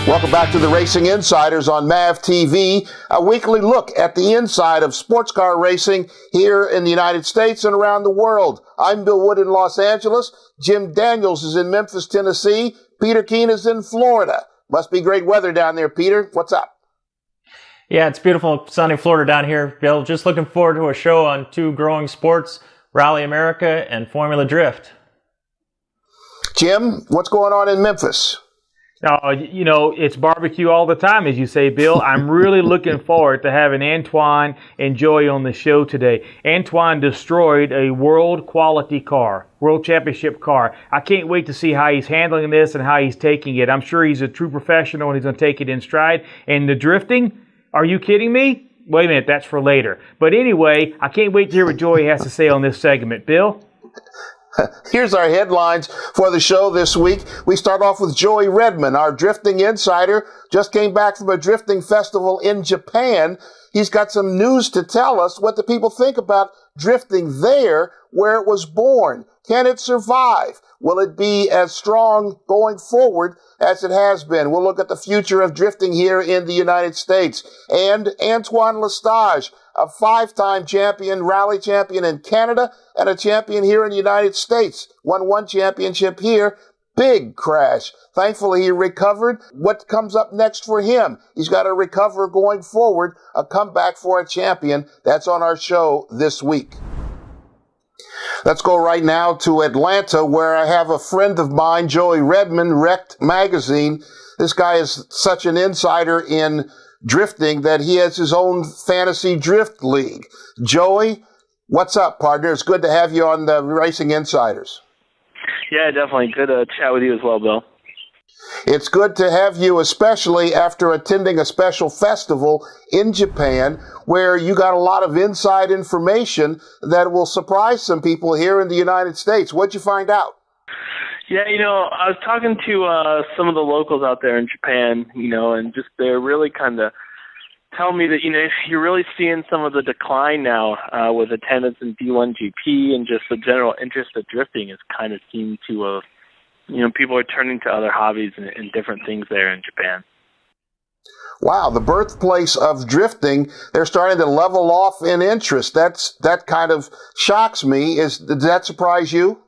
Welcome back to the Racing Insiders on MAVTV, a weekly look at the inside of sports car racing here in the United States and around the world. I'm Bill Wood in Los Angeles. Jim Daniels is in Memphis, Tennessee. Peter Keene is in Florida. Must be great weather down there, Peter. What's up? Yeah, it's beautiful, sunny Florida down here, Bill. Just looking forward to a show on two growing sports, Rally America and Formula Drift. Jim, what's going on in Memphis? You know, it's barbecue all the time, as you say, Bill. I'm really looking forward to having Antoine and Joey on the show today. Antoine destroyed a world quality car, world championship car. I can't wait to see how he's handling this and how he's taking it. I'm sure he's a true professional and he's going to take it in stride. And the drifting, are you kidding me? Wait a minute, that's for later. But anyway, I can't wait to hear what Joey has to say on this segment. Bill? Here's our headlines for the show this week. We start off with Joey Redmond, our drifting insider, just came back from a drifting festival in Japan. He's got some news to tell us what the people think about drifting there where it was born. Can it survive? Will it be as strong going forward as it has been? We'll look at the future of drifting here in the United States. And Antoine L'Estage, a five-time champion, rally champion in Canada, and a champion here in the United States. Won one championship here. Big crash. Thankfully, he recovered. What comes up next for him? He's got to recover going forward, a comeback for a champion. That's on our show this week. Let's go right now to Atlanta, where I have a friend of mine, Joey Redmond, Wrecked Magazine. This guy is such an insider in drifting that he has his own fantasy drift league. Joey, what's up, partner? It's good to have you on the Racing Insiders. Yeah, definitely. Good to chat with you as well, Bill. It's good to have you, especially after attending a special festival in Japan where you got a lot of inside information that will surprise some people here in the United States. What'd you find out? Yeah, you know, I was talking to some of the locals out there in Japan, you know, and just they're really kind of telling me that, you know, you're really seeing some of the decline now with attendance in D1GP, and just the general interest of drifting has kind of seemed to you know, people are turning to other hobbies and different things there in Japan. Wow, the birthplace of drifting, they're starting to level off in interest. That kind of shocks me. Did that surprise you?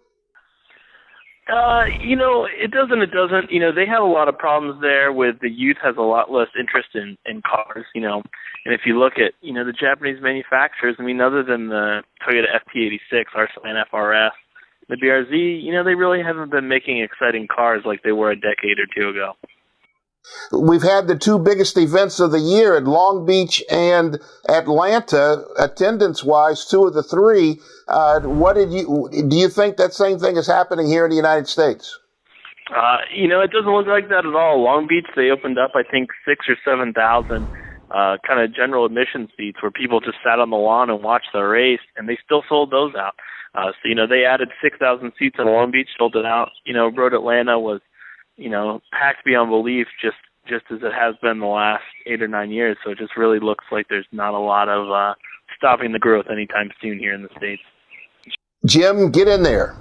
You know, it doesn't. You know, they have a lot of problems there with the youth has a lot less interest in cars, you know. And if you look at, you know, the Japanese manufacturers, I mean, other than the Toyota FT86, Arslan FRS, the BRZ, you know, they really haven't been making exciting cars like they were a decade or two ago. We've had the two biggest events of the year at Long Beach and Atlanta, attendance-wise, two of the three. Do you think that same thing is happening here in the United States? You know, it doesn't look like that at all. Long Beach, they opened up, I think, 6,000 or 7,000 kind of general admission seats where people just sat on the lawn and watched the race, and they still sold those out. So, you know, they added 6,000 seats in Long Beach, sold it out. You know, Road Atlanta was, you know, packed beyond belief, just as it has been the last 8 or 9 years. So it just really looks like there's not a lot of stopping the growth anytime soon here in the States. Jim, get in there.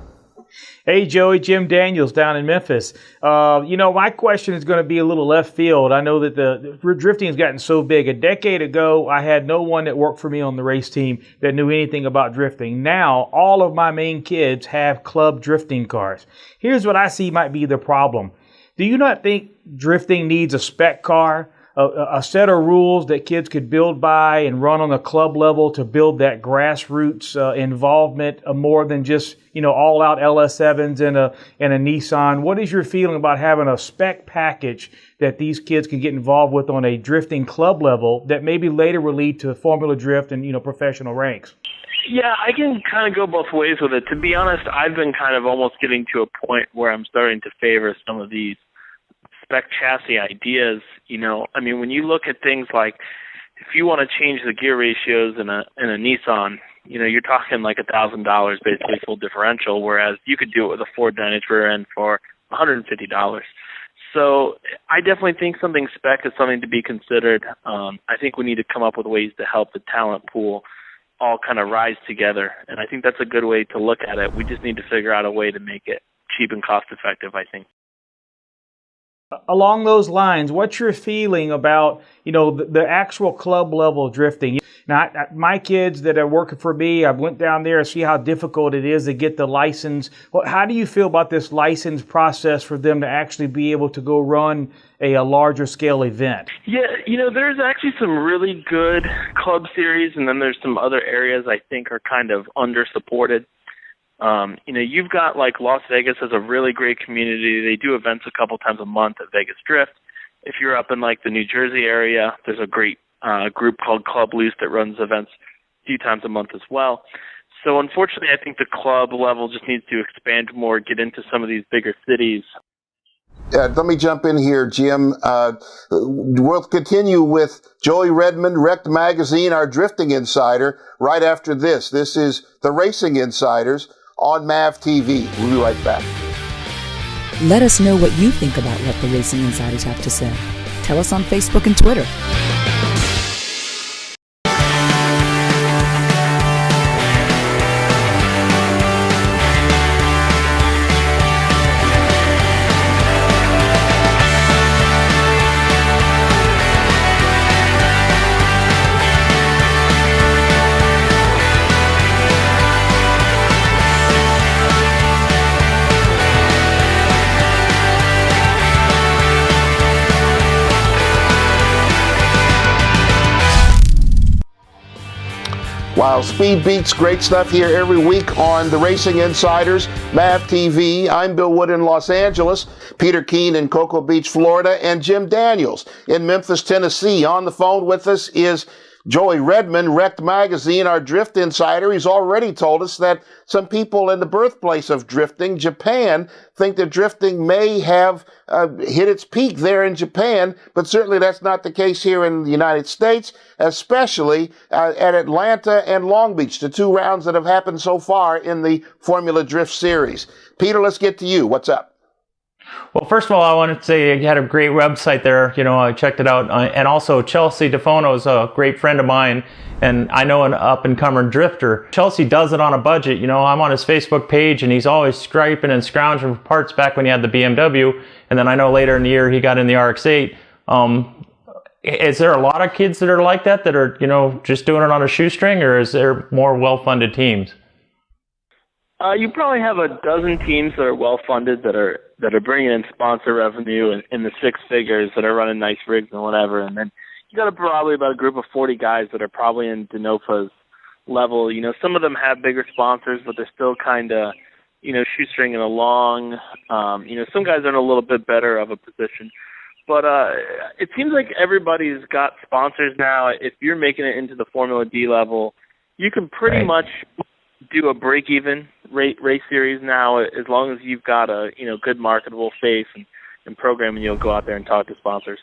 Hey, Joey, Jim Daniels down in Memphis. You know, my question is going to be a little left field. I know that the drifting has gotten so big. A decade ago, I had no one that worked for me on the race team that knew anything about drifting. Now, all of my main kids have club drifting cars. Here's what I see might be the problem. Do you not think drifting needs a spec car? A set of rules that kids could build by and run on a club level to build that grassroots involvement more than just, you know, all out LS7s and a Nissan. What is your feeling about having a spec package that these kids can get involved with on a drifting club level that maybe later will lead to Formula Drift and, you know, professional ranks? Yeah, I can kind of go both ways with it. To be honest, I've been kind of almost getting to a point where I'm starting to favor some of these spec chassis ideas. You know, I mean, when you look at things like if you want to change the gear ratios in a Nissan, you know, you're talking like $1,000 basically full differential, whereas you could do it with a Ford 9-inch rear end for $150. So I definitely think something spec is something to be considered. I think we need to come up with ways to help the talent pool all kind of rise together, and I think that's a good way to look at it. We just need to figure out a way to make it cheap and cost effective, I think. Along those lines, what's your feeling about, the actual club level drifting? Now, my kids that are working for me, I went down there and see how difficult it is to get the license. Well, how do you feel about this license process for them to actually be able to go run a larger scale event? Yeah, there's actually some really good club series, and then there's some other areas I think are kind of under-supported. You've got like Las Vegas has a really great community. They do events a couple times a month at Vegas Drift. If you're up in like the New Jersey area, there's a great group called Club Loose that runs events a few times a month as well. So unfortunately, I think the club level just needs to expand more, get into some of these bigger cities. Let me jump in here, Jim. We'll continue with Joey Redmond, Wrecked Magazine, our drifting insider, right after this. This is the Racing Insiders on MAVTV. We'll be right back. Let us know what you think about what the Racing Insiders have to say. Tell us on Facebook and Twitter. Wow, speed beats, great stuff here every week on the Racing Insiders, MAVTV. I'm Bill Wood in Los Angeles, Peter Keene in Cocoa Beach, Florida, and Jim Daniels in Memphis, Tennessee. On the phone with us is Joey Redmond, Wrecked Magazine, our drift insider. He's already told us that some people in the birthplace of drifting, Japan, think that drifting may have hit its peak there in Japan, but certainly that's not the case here in the United States, especially at Atlanta and Long Beach, the two rounds that have happened so far in the Formula Drift Series. Peter, let's get to you. What's up? Well, first of all, I wanted to say you had a great website there. I checked it out. And also, Chelsea DeFono is a great friend of mine, and I know an up-and-comer drifter. Chelsea does it on a budget. I'm on his Facebook page, and he's always scraping and scrounging for parts back when he had the BMW. And then I know later in the year he got in the RX-8. Is there a lot of kids that are like that are, just doing it on a shoestring, or is there more well-funded teams? You probably have a dozen teams that are well-funded that are bringing in sponsor revenue in the six figures, that are running nice rigs and whatever. And then you got probably about a group of 40 guys that are probably in Denofa's level. Some of them have bigger sponsors, but they're still kind of, shoestringing along. Some guys are in a little bit better of a position. But it seems like everybody's got sponsors now. If you're making it into the Formula D level, you can pretty much do a break-even race series now, as long as you've got a good marketable face and program, and you'll go out there and talk to sponsors.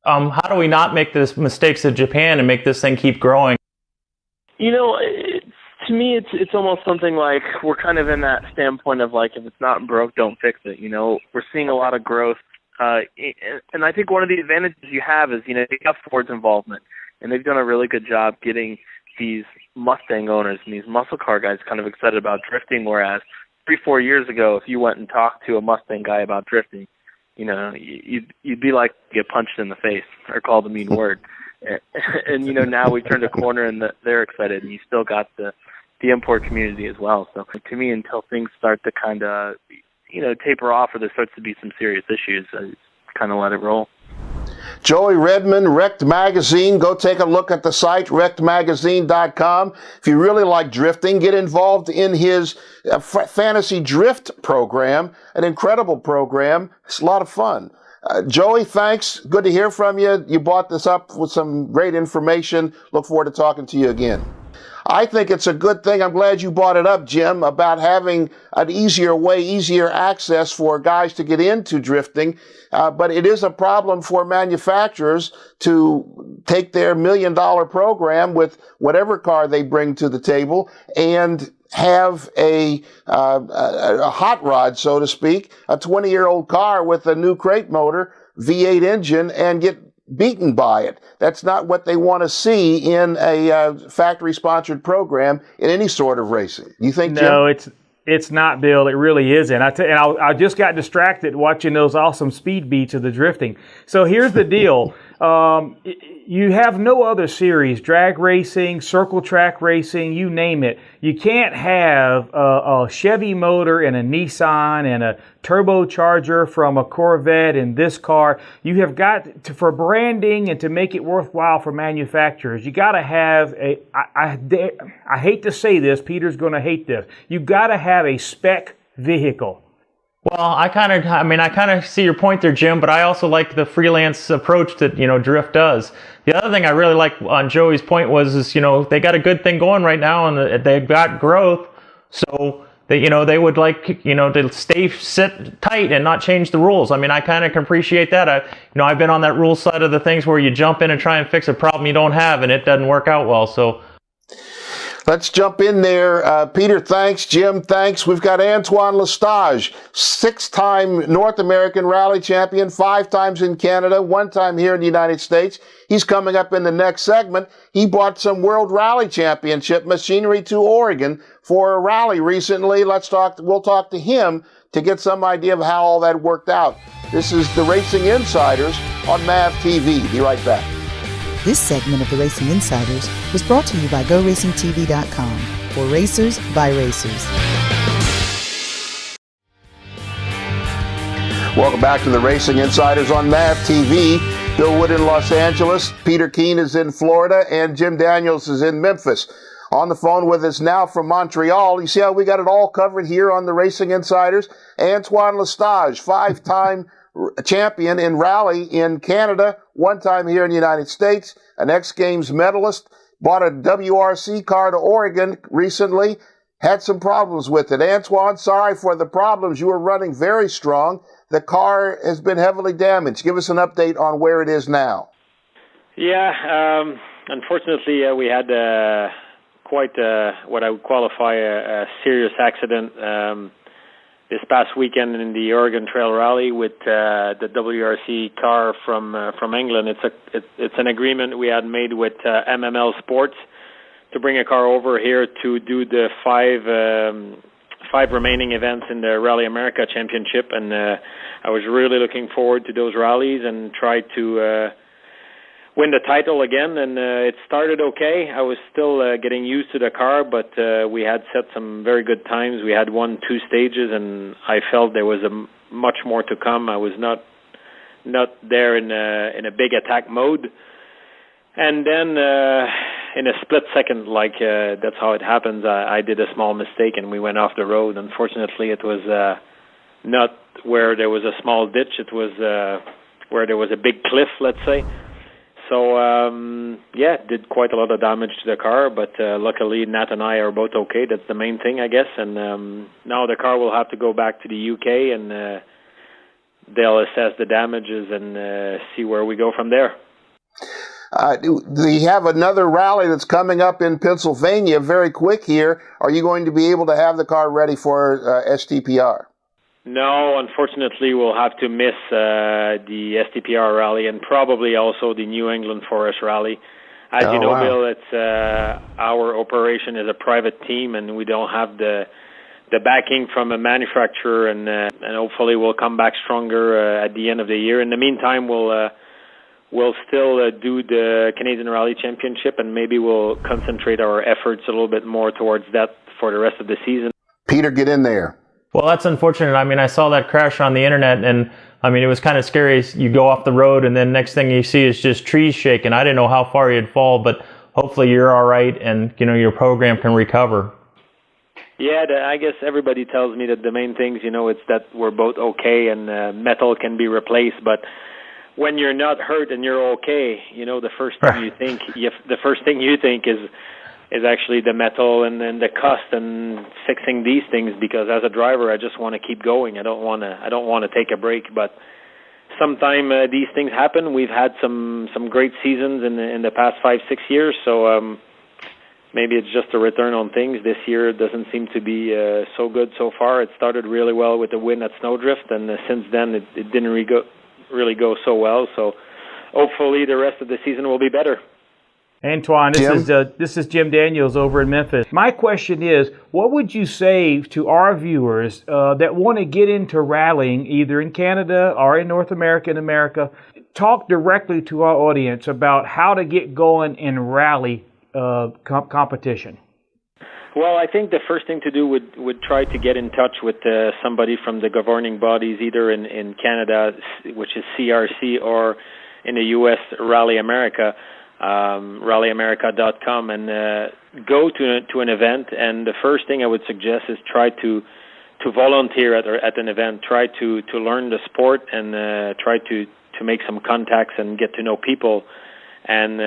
How do we not make the mistakes of Japan and make this thing keep growing? To me, it's almost something like we're kind of in that standpoint of like, if it's not broke, don't fix it. We're seeing a lot of growth, and I think one of the advantages you have is you have Ford's involvement, and they've done a really good job getting these Mustang owners and these muscle car guys kind of excited about drifting, whereas 3-4 years ago, if you went and talked to a Mustang guy about drifting, you'd be like get punched in the face or called a mean word. And now we turned a corner and they're excited, and you still got the import community as well. So to me, until things start to kind of taper off, or there starts to be some serious issues, I just kind of let it roll. Joey Redmond, Wrecked Magazine. Go take a look at the site, wreckedmagazine.com. If you really like drifting, get involved in his fantasy drift program, an incredible program. It's a lot of fun. Joey, thanks. Good to hear from you. You brought this up with some great information. Look forward to talking to you again. I think it's a good thing. I'm glad you brought it up, Jim, about having an easier access for guys to get into drifting. But it is a problem for manufacturers to take their $1 million program with whatever car they bring to the table and have a hot rod, so to speak, a 20-year-old car with a new crate motor, V8 engine, and get beaten by it. That's not what they want to see in a factory-sponsored program in any sort of racing. You think, Jim? No, It's not, Bill. It really isn't. I just got distracted watching those awesome speed beats of the drifting. So here's the deal. You have no other series, drag racing, circle track racing, you name it. You can't have a Chevy motor and a Nissan and a turbocharger from a Corvette in this car. You have got to, for branding and to make it worthwhile for manufacturers, you got to have I hate to say this, Peter's going to hate this. You got to have a spec vehicle. Well, I kind of see your point there, Jim, but I also like the freelance approach that, Drift does. The other thing I really like on Joey's point was, they got a good thing going right now and they've got growth. So they would like, to sit tight and not change the rules. I kind of can appreciate that. I've been on that rule side of the things where you jump in and try and fix a problem you don't have and it doesn't work out well. So let's jump in there. Peter, thanks. Jim, thanks. We've got Antoine L'Estage, 6-time North American rally champion, 5 times in Canada, 1 time here in the United States. He's coming up in the next segment. He brought some World Rally Championship machinery to Oregon for a rally recently. We'll talk to him to get some idea of how all that worked out. This is the Racing Insiders on MAVTV. Be right back. This segment of the Racing Insiders was brought to you by GoRacingTV.com, for racers by racers. Welcome back to the Racing Insiders on MAVTV. Bill Wood in Los Angeles, Peter Keene is in Florida, and Jim Daniels is in Memphis. On the phone with us now from Montreal. You see how we got it all covered here on the Racing Insiders? Antoine L'Estage, 5-time champion in rally in Canada, 1 time here in the United States, an X Games medalist, bought a WRC car to Oregon recently, had some problems with it. Antoine, sorry for the problems. You were running very strong. The car has been heavily damaged. Give us an update on where it is now. Yeah, unfortunately, we had quite what I would qualify a serious accident this past weekend in the Oregon Trail Rally with the WRC car from England. It's an agreement we had made with MML Sports to bring a car over here to do the 5 remaining events in the Rally America Championship, and I was really looking forward to those rallies and try to win the title again, and it started okay. I was still getting used to the car, but we had set some very good times. We had won 2 stages, and I felt there was much more to come. I was not there in a big attack mode. And then in a split second, that's how it happens, I did a small mistake and we went off the road. Unfortunately, it was not where there was a small ditch. It was where there was a big cliff, let's say. So, did quite a lot of damage to the car, but luckily Nat and I are both okay. That's the main thing, I guess. And now the car will have to go back to the UK and they'll assess the damages and see where we go from there. We have another rally that's coming up in Pennsylvania very quick here. Are you going to be able to have the car ready for STPR? No, unfortunately, we'll have to miss the STPR rally and probably also the New England Forest Rally. As you know, wow. Bill, it's our operation is a private team, and we don't have the backing from a manufacturer, and hopefully we'll come back stronger at the end of the year. In the meantime, we'll still do the Canadian Rally Championship, and maybe we'll concentrate our efforts a little bit more towards that for the rest of the season. Peter, get in there. Well, that's unfortunate. I saw that crash on the internet, and it was kind of scary. You go off the road, and then next thing you see is just trees shaking. I didn't know how far you'd fall, but hopefully you're all right, and your program can recover. Yeah, I guess everybody tells me that the main things, it's that we're both okay, and metal can be replaced, but when you're not hurt and you're okay, the first thing you think is actually the metal and then the cost and fixing these things, because as a driver I just want to keep going. I don't want to take a break, but sometime these things happen. We've had some great seasons in the past 5-6 years, so maybe it's just a return on things. This year doesn't seem to be so good so far. It started really well with the win at Snowdrift, and since then it didn't really go so well. So hopefully the rest of the season will be better. Antoine, this is Jim Daniels over in Memphis. My question is, what would you say to our viewers that want to get into rallying, either in Canada or in North America and America? Talk directly to our audience about how to get going in rally competition. Well, I think the first thing to do would try to get in touch with somebody from the governing bodies, either in Canada, which is CRC, or in the U.S., Rally America, rallyamerica.com, and go to an event. And the first thing I would suggest is try to volunteer at an event, try to learn the sport, and try to make some contacts and get to know people. And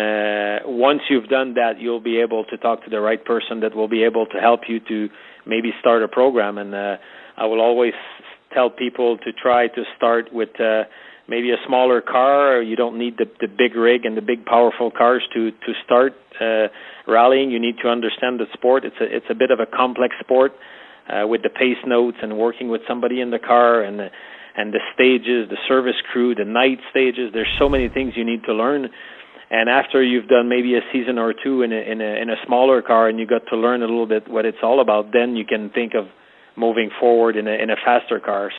once you've done that, you'll be able to talk to the right person that will be able to help you to maybe start a program. And I will always tell people to try to start with maybe a smaller car. You don't need the big rig and the big powerful cars to start rallying. You need to understand the sport. It's a bit of a complex sport with the pace notes and working with somebody in the car and the stages, the service crew, the night stages. There's so many things you need to learn. And after you've done maybe a season or two in a smaller car and you got to learn a little bit what it's all about, then you can think of moving forward in a faster car.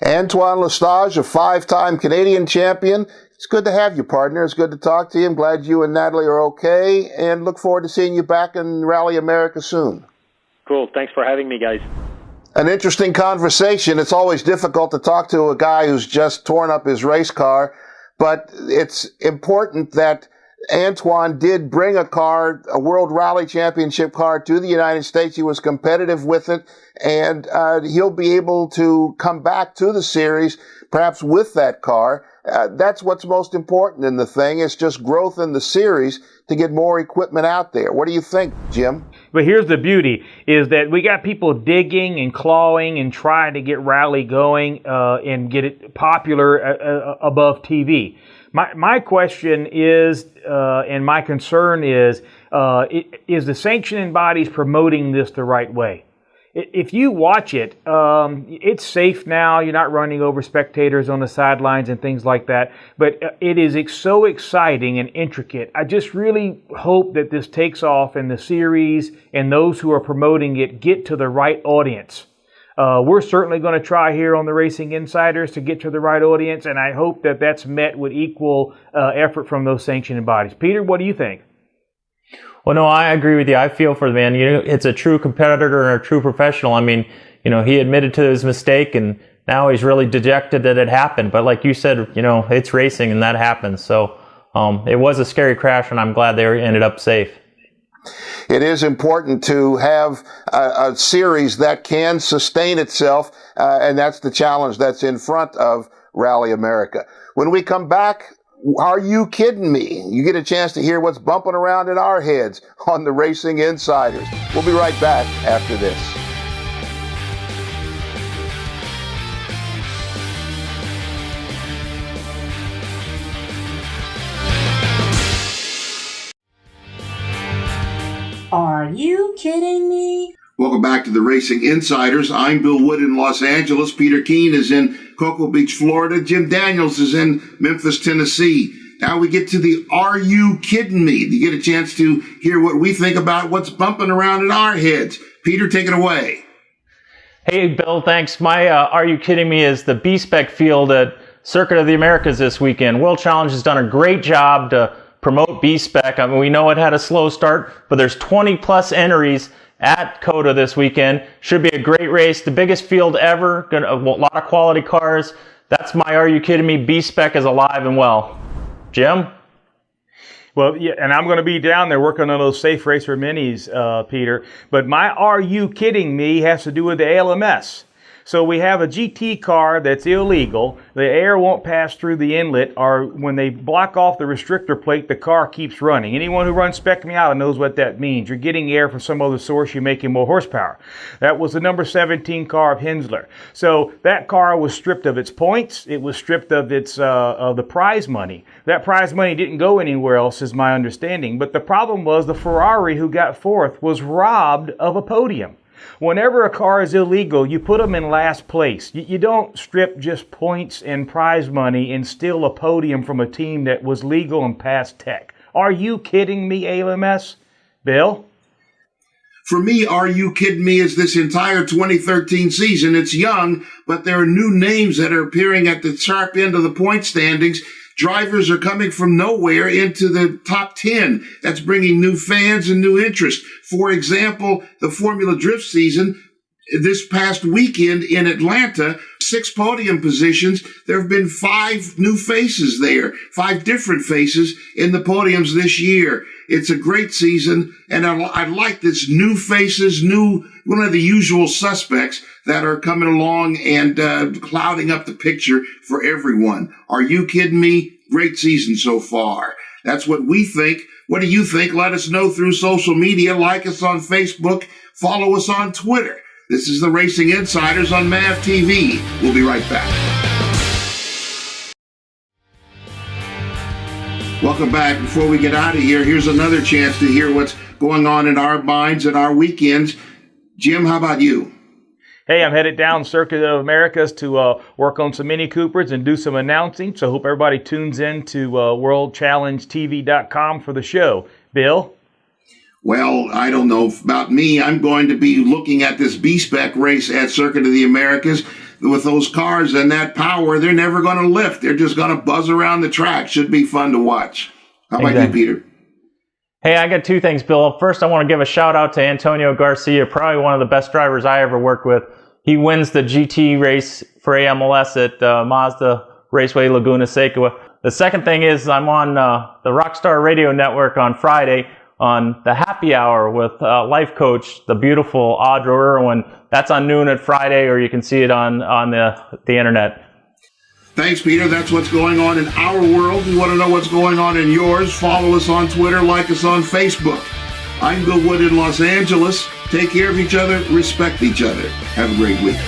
Antoine L'Estage, a 5-time Canadian champion. It's good to have you, partner. It's good to talk to you. I'm glad you and Natalie are okay, and look forward to seeing you back in Rally America soon. Cool. Thanks for having me, guys. An interesting conversation. It's always difficult to talk to a guy who's just torn up his race car, but it's important that Antoine did bring a car, a World Rally Championship car, to the United States. He was competitive with it, and he'll be able to come back to the series, perhaps with that car. That's what's most important in the thing. It's just growth in the series to get more equipment out there. What do you think, Jim? But here's the beauty, is that we got people digging and clawing and trying to get rally going and get it popular above TV. My question is, and my concern is the sanctioning bodies promoting this the right way? If you watch it, it's safe now. You're not running over spectators on the sidelines and things like that. But it is so exciting and intricate. I just really hope that this takes off in the series and those who are promoting it get to the right audience. We're certainly going to try here on the Racing Insiders to get to the right audience, and I hope that that's met with equal effort from those sanctioning bodies. Peter, what do you think? Well, no, I agree with you. I feel for the man. You know, it's a true competitor and a true professional. I mean, you know, he admitted to his mistake, and now he's really dejected that it happened. But like you said, you know, it's racing, and that happens. So it was a scary crash, and I'm glad they ended up safe. It is important to have a series that can sustain itself, and that's the challenge that's in front of Rally America. When we come back, are you kidding me? You get a chance to hear what's bumping around in our heads on the Racing Insiders. We'll be right back after this. Are you kidding me? Welcome back to the Racing Insiders. I'm Bill Wood in Los Angeles. Peter Keene is in Cocoa Beach, Florida. Jim Daniels is in Memphis, Tennessee. Now we get to the Are You Kidding Me? You get a chance to hear what we think about what's bumping around in our heads. Peter, take it away. Hey, Bill, thanks. My Are You Kidding Me is the B-Spec field at Circuit of the Americas this weekend. World Challenge has done a great job to promote B-Spec. I mean, we know it had a slow start, but there's 20 plus entries at COTA this weekend. Should be a great race. The biggest field ever. A lot of quality cars. That's my Are You Kidding Me? B-Spec is alive and well. Jim? Well, yeah, and I'm going to be down there working on those Safe Racer Minis, Peter. But my Are You Kidding Me has to do with the ALMS. So we have a GT car that's illegal. The air won't pass through the inlet, or when they block off the restrictor plate, the car keeps running. Anyone who runs Spec Miata knows what that means. You're getting air from some other source, you're making more horsepower. That was the number 17 car of Hensler. So that car was stripped of its points. It was stripped of its the prize money. That prize money didn't go anywhere else, is my understanding. But the problem was the Ferrari, who got fourth, was robbed of a podium. Whenever a car is illegal, you put them in last place. You don't strip just points and prize money and steal a podium from a team that was legal and passed tech. Are you kidding me, ALMS? Bill? For me, Are You Kidding Me is this entire 2013 season. It's young, but there are new names that are appearing at the sharp end of the point standings. Drivers are coming from nowhere into the top 10. That's bringing new fans and new interest. For example, the Formula Drift season, this past weekend in Atlanta, 6 podium positions. There have been 5 new faces there, 5 different faces in the podiums this year. It's a great season, and I like this new faces, one of the usual suspects that are coming along and clouding up the picture for everyone. Are you kidding me? Great season so far. That's what we think. What do you think? Let us know through social media. Like us on Facebook. Follow us on Twitter. This is the Racing Insiders on MAVTV. We'll be right back. Welcome back. Before we get out of here, here's another chance to hear what's going on in our minds and our weekends. Jim, how about you? Hey, I'm headed down Circuit of Americas to work on some Mini Coopers and do some announcing. So I hope everybody tunes in to worldchallengetv.com for the show. Bill? Well, I don't know about me. I'm going to be looking at this B-Spec race at Circuit of the Americas. With those cars and that power, they're never going to lift. They're just going to buzz around the track. Should be fun to watch. How about you, Peter? Hey, I got 2 things, Bill. First, I want to give a shout out to Antonio Garcia, probably one of the best drivers I ever worked with. He wins the GT race for ALMS at Mazda Raceway Laguna Seca. The second thing is I'm on the Rockstar Radio Network on Friday on the happy hour with life coach, the beautiful Audra Irwin. That's on noon at Friday, or you can see it on the internet. Thanks, Peter. That's what's going on in our world. We want to know what's going on in yours. Follow us on Twitter, like us on Facebook. I'm Bill Wood in Los Angeles. Take care of each other, respect each other. Have a great week.